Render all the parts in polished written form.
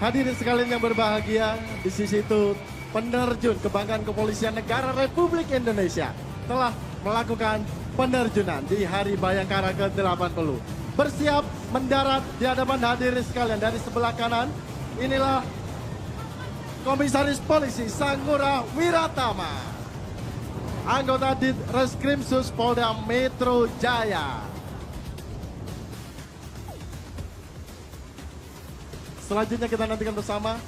Hadirin sekalian yang berbahagia, di sisi itu penerjun kebanggaan Kepolisian Negara Republik Indonesia telah melakukan penerjunan di Hari Bayangkara ke-80. Bersiap mendarat di hadapan hadirin sekalian. Dari sebelah kanan, inilah Komisaris Polisi Sanggura Wiratama, anggota Ditreskrimsus Polda Metro Jaya. Selanjutnya kita nantikan bersama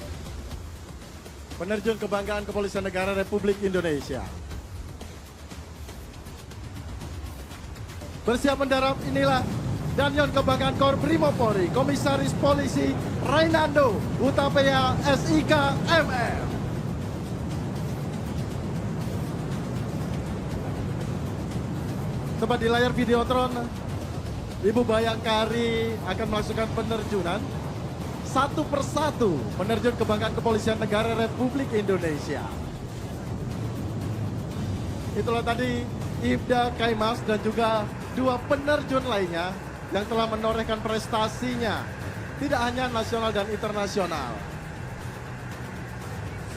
penerjun kebanggaan Kepolisian Negara Republik Indonesia. Bersiap mendarat inilah Danyon Kebanggaan Korprimo Polri, Komisaris Polisi Rainando Utapea SIK MM. Tepat di layar Videotron, Ibu Bayangkari akan melakukan penerjunan satu persatu penerjun kebanggaan Kepolisian Negara Republik Indonesia. Itulah tadi Ibda Kaimas dan juga dua penerjun lainnya yang telah menorehkan prestasinya tidak hanya nasional dan internasional.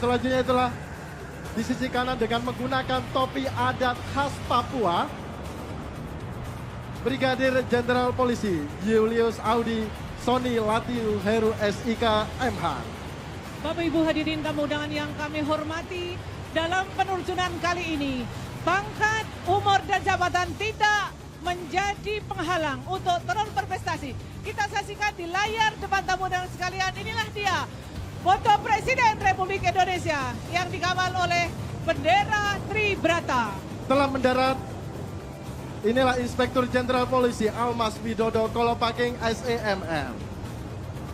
Selanjutnya itulah di sisi kanan dengan menggunakan topi adat khas Papua, Brigadir Jenderal Polisi Julius Audi Sony Latiu Heru SIK MH. Bapak Ibu hadirin tamu undangan yang kami hormati, dalam penerjunan kali ini pangkat, umur dan jabatan tidak menjadi penghalang untuk terus berprestasi. Kita saksikan di layar depan tamu undangan sekalian, inilah dia foto Presiden Republik Indonesia yang dikawal oleh bendera Tribrata. Telah mendarat, inilah Inspektur Jenderal Polisi Almas Widodo Kolopaking SEMM.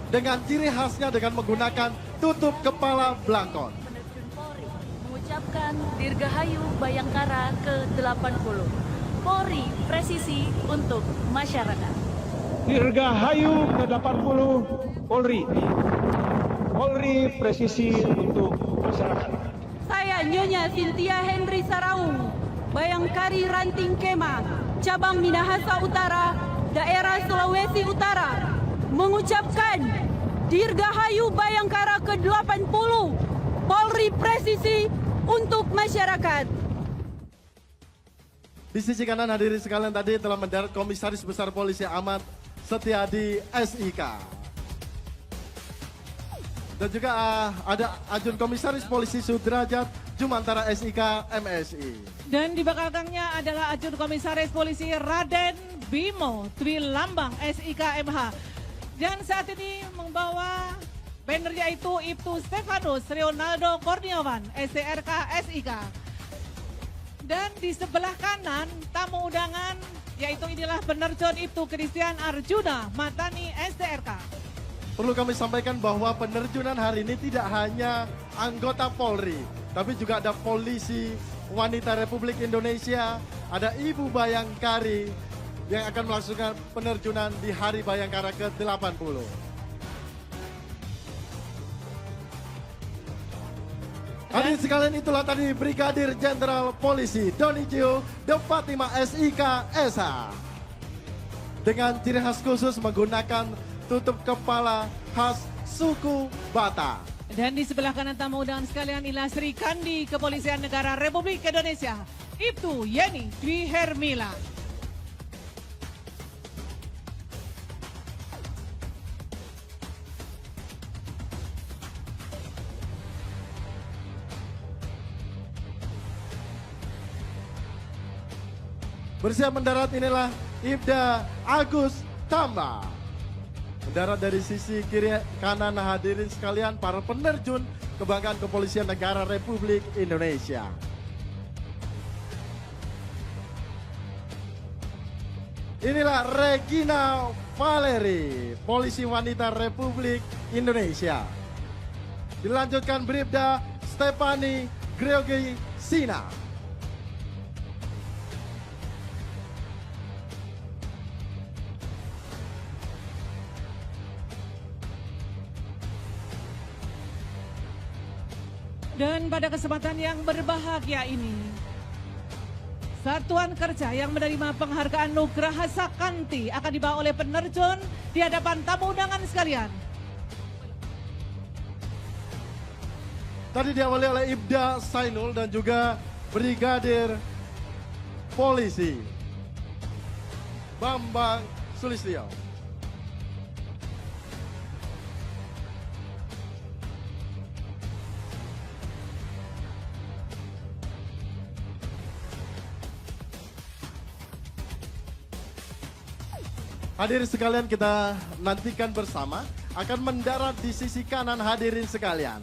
Dengan ciri khasnya dengan menggunakan tutup kepala belangkon. Penerjun Polri mengucapkan Dirgahayu Bayangkara ke-80. Polri presisi untuk masyarakat. Dirgahayu ke-80 Polri. Polri presisi untuk masyarakat. Saya Nyonya Cynthia Henry Saraung, Bayangkari Ranting Kema, Cabang Minahasa Utara, Daerah Sulawesi Utara, mengucapkan Dirgahayu Bayangkara ke-80, Polri presisi untuk masyarakat. Di sisi kanan hadirin sekalian tadi telah mendarat Komisaris Besar Polisi Ahmad Setiadi SIK. Dan juga ada Ajun Komisaris Polisi Sudrajat Jumantara SIK MSI. Dan di belakangnya adalah Ajun Komisaris Polisi Raden Bimo Dwi Lambang SIK MH. Dan saat ini membawa banner yaitu Ibtu Stefanus Ronaldo Kurniawan STRK SIK. Dan di sebelah kanan tamu undangan yaitu inilah penerjun Ibtu Christian Arjuna Matani STRK. Perlu kami sampaikan bahwa penerjunan hari ini tidak hanya anggota Polri, tapi juga ada polisi wanita Republik Indonesia, ada Ibu Bayangkari yang akan melakukan penerjunan di Hari Bayangkara ke-80. Hadirin sekalian, itulah tadi Brigadir Jenderal Polisi Donijio De Fatima SIK SH. Dengan ciri khas khusus menggunakan tutup kepala khas suku Batak. Dan di sebelah kanan tamu undangan sekalian inilah Sri Kandi Kepolisian Negara Republik Indonesia, Ibtu Yeni Dwi Hermila. Bersiap mendarat inilah Ibda Agus Tamba. Mendarat dari sisi kiri kanan hadirin sekalian para penerjun kebanggaan Kepolisian Negara Republik Indonesia. Inilah Regina Valeri, Polisi Wanita Republik Indonesia. Dilanjutkan Bribda Stefani Gregory Sina. Dan pada kesempatan yang berbahagia ini, Satuan Kerja yang menerima penghargaan Nugraha Sakanti akan dibawa oleh penerjun di hadapan tamu undangan sekalian. Tadi diawali oleh Ibda Sainul dan juga Brigadir Polisi Bambang Sulistyo. Hadirin sekalian, kita nantikan bersama akan mendarat di sisi kanan hadirin sekalian.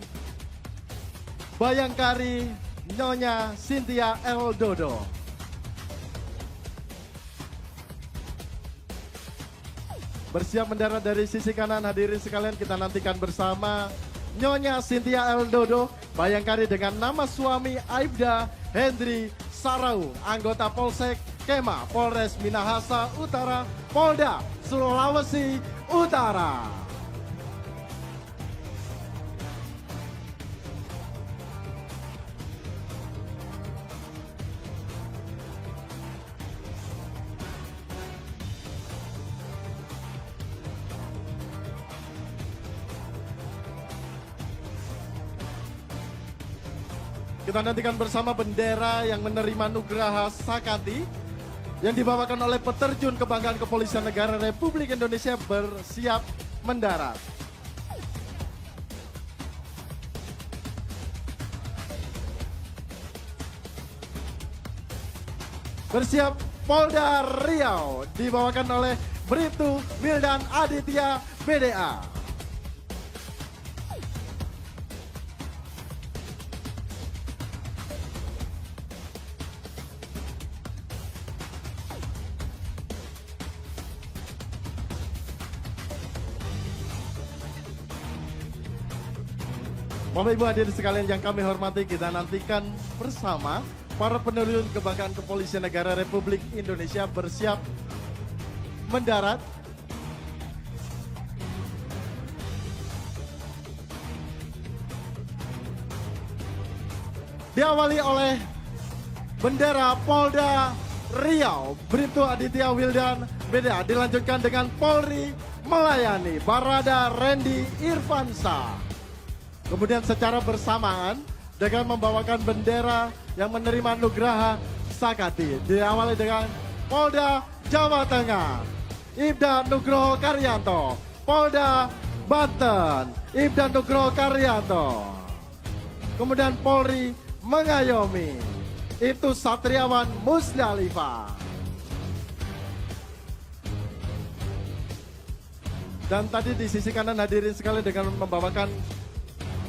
Bayangkari Nyonya Cynthia L. Dodo. Bersiap mendarat dari sisi kanan hadirin sekalian, kita nantikan bersama Nyonya Cynthia L. Dodo, Bayangkari dengan nama suami Aibda Hendri Sarau, anggota Polsek Kema, Polres Minahasa Utara, Polda Sulawesi Utara. Kita nantikan bersama bendera yang menerima Nugraha Sakati yang dibawakan oleh peterjun kebanggaan Kepolisian Negara Republik Indonesia bersiap mendarat. Bersiap Polda Riau dibawakan oleh Bribtu Wildan Aditya BDA. Bapak Ibu hadirin sekalian yang kami hormati, kita nantikan bersama para penerjun kebanggaan Kepolisian Negara Republik Indonesia bersiap mendarat. Diawali oleh bendera Polda Riau, Bribtu Aditya Wildan BDA, dilanjutkan dengan Polri melayani Barada Randy Irfansa. Kemudian secara bersamaan dengan membawakan bendera yang menerima Nugraha Sakati. Diawali dengan Polda Jawa Tengah, Ibda Nugroho Karyanto. Polda Banten, Ibda Nugroho Karyanto. Kemudian Polri mengayomi, itu Satriawan Musdalifah. Dan tadi di sisi kanan hadirin sekalian dengan membawakan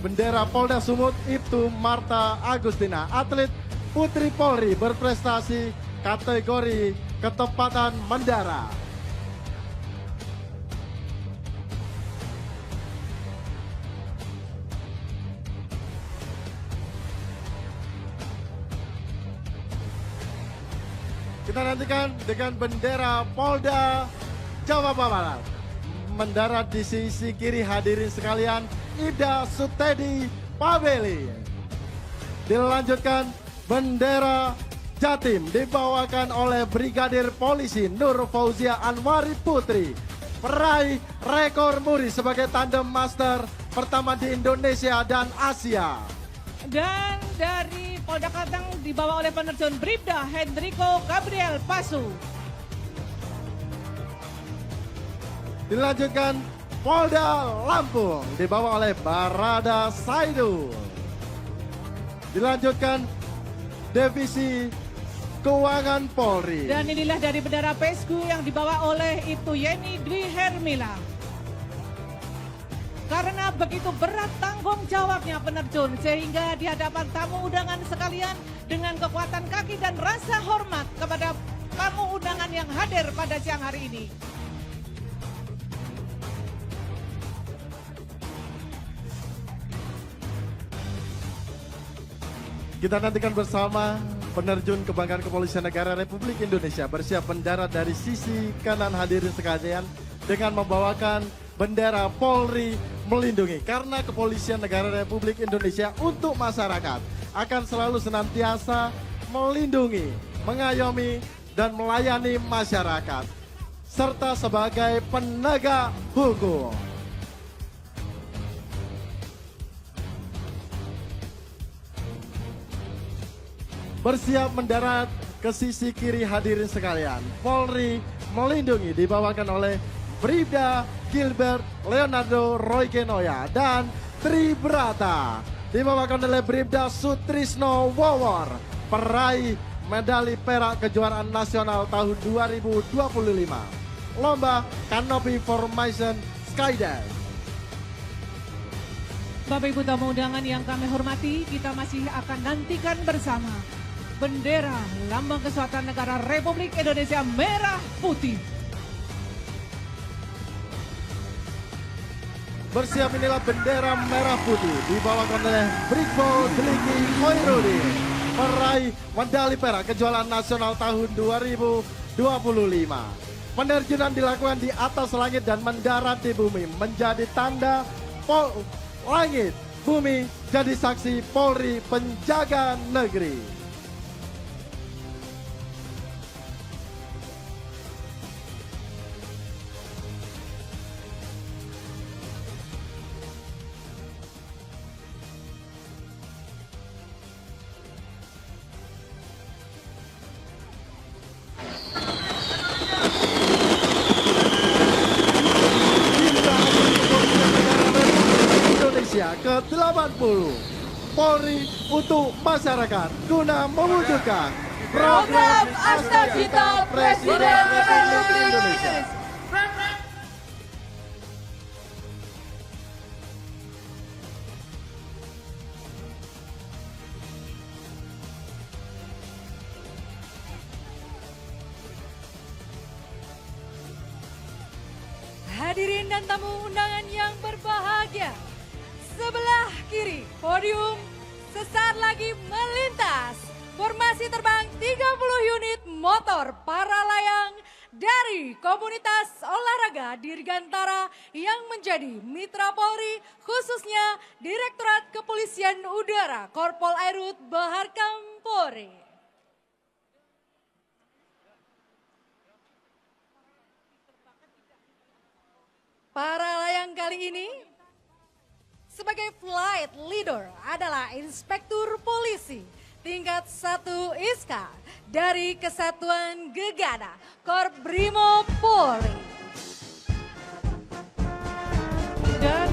bendera Polda Sumut, Ibtu Marta Agustina, atlet putri Polri berprestasi kategori ketepatan mendarat. Kita nantikan dengan bendera Polda Jawa Barat. Mendarat di sisi kiri hadirin sekalian, Ida Sutedi Pabeli. Dilanjutkan bendera Jatim dibawakan oleh Brigadir Polisi Nur Fauzia Anwari Putri, peraih rekor muri sebagai tandem master pertama di Indonesia dan Asia. Dan dari Polda Kalteng dibawa oleh penerjun Bribda Hendriko Gabriel Pasu. Dilanjutkan Polda Lampung dibawa oleh Barada Saidul. Dilanjutkan Divisi Keuangan Polri. Dan inilah dari bendera Pesku yang dibawa oleh Ibtu Yeni Dwi Hermila. Karena begitu berat tanggung jawabnya penerjun, sehingga di hadapan tamu undangan sekalian dengan kekuatan kaki dan rasa hormat kepada tamu undangan yang hadir pada siang hari ini. Kita nantikan bersama penerjun kebanggaan Kepolisian Negara Republik Indonesia bersiap mendarat dari sisi kanan hadirin sekalian dengan membawakan bendera Polri melindungi. Karena Kepolisian Negara Republik Indonesia untuk masyarakat akan selalu senantiasa melindungi, mengayomi, dan melayani masyarakat serta sebagai penegak hukum. bersiap mendarat ke sisi kiri hadirin sekalian. Polri melindungi dibawakan oleh Bribda Gilbert Leonardo Roykenoya dan Tribrata dibawakan oleh Bribda Sutrisno Wawor, peraih medali perak kejuaraan nasional tahun 2025. Lomba Canopy Formation Skydive. Bapak Ibu tamu undangan yang kami hormati, kita masih akan nantikan bersama bendera Lambang Kesatuan Negara Republik Indonesia merah putih. Bersiap inilah bendera merah putih dibawakan oleh Brigbo Deliki Khoirudin, peraih medali perak kejuaraan nasional tahun 2025. Penerjunan dilakukan di atas langit dan mendarat di bumi menjadi tanda langit, bumi jadi saksi Polri penjaga negeri. ke-80 Polri untuk masyarakat guna mewujudkan program Astagita Presiden Republik Indonesia. Hadirin dan tamu undangan yang berbahagia, sebelah kiri podium sesaat lagi melintas formasi terbang 30 unit motor para layang dari komunitas olahraga Dirgantara yang menjadi mitra Polri, khususnya Direktorat Kepolisian Udara Korpol Airut Baharkam Polri. Para layang kali ini sebagai flight leader adalah Inspektur Polisi tingkat 1 ISKA dari Kesatuan Gegana Korp Brimo Polri. Dan